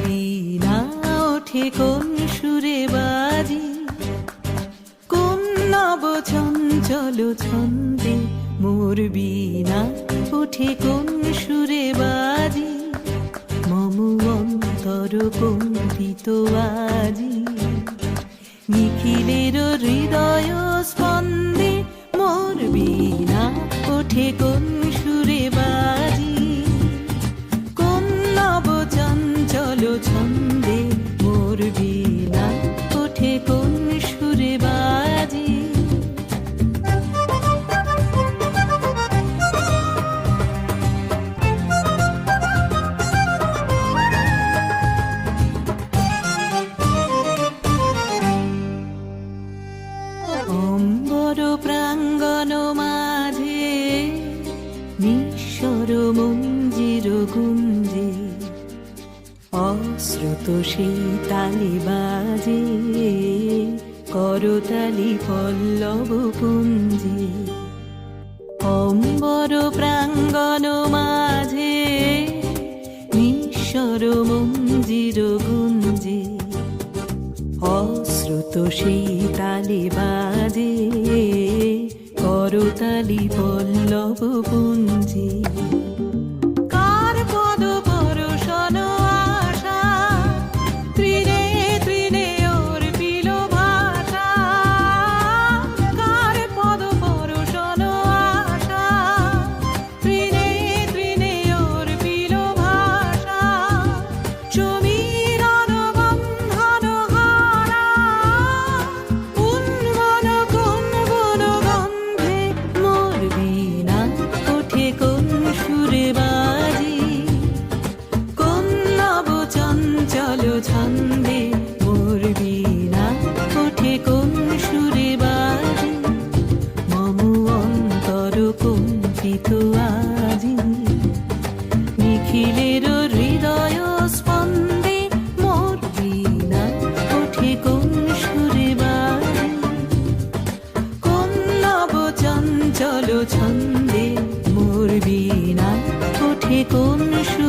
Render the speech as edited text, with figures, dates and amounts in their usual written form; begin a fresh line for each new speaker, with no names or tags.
বীণা ওঠে কোন সুরে বাজি, কোন নব চঞ্চল ছন্দে মোর বীণা ওঠে কোন সুরে বাজি, মম অন্তর কম্পিত আজি। নিখিলের হৃদয় স্পন্দে মোর বীণা ওঠে কোন সুরে বাজি, কোন নব চঞ্চল ছন্দে মোর বীণা ওঠে কোন সুরে বাজি। অম্বর প্রাঙ্গণ মাঝে নিঃস্বর মঞ্জির গুঞ্জে, অশ্রুত সেই তালি বাজে করতালি পল্লব পুঞ্জে। অম্বর প্রাঙ্গণ মাঝে নিঃস্বর মঞ্জির গুঞ্জে, অশ্রুত সেই তালি বাজে করতালি পল্লব পুঞ্জে। কার পদ পরশন আশা, তৃণে তৃণে অর্পিল ভাষা, কার পদ পরশন আশা, তৃণে তৃণে অর্পিল ভাষা। সমীরণ বন্ধন হারা, উন্মন কোন বন গন্ধে মোর বীণা ওঠে কোন সুরে বাজি, কোন নব চঞ্চল ছন্দে মোর বীণা ওঠে কোন সুরে বাজি, মম অন্তর কম্পিত আজি। নিখিলের হৃদয় স্পন্দে মোর বীণা ওঠে কোন সুরে বাজি, কোন নব চঞ্চল ছন্দে মোর বীণা ওঠে কোন সুরে।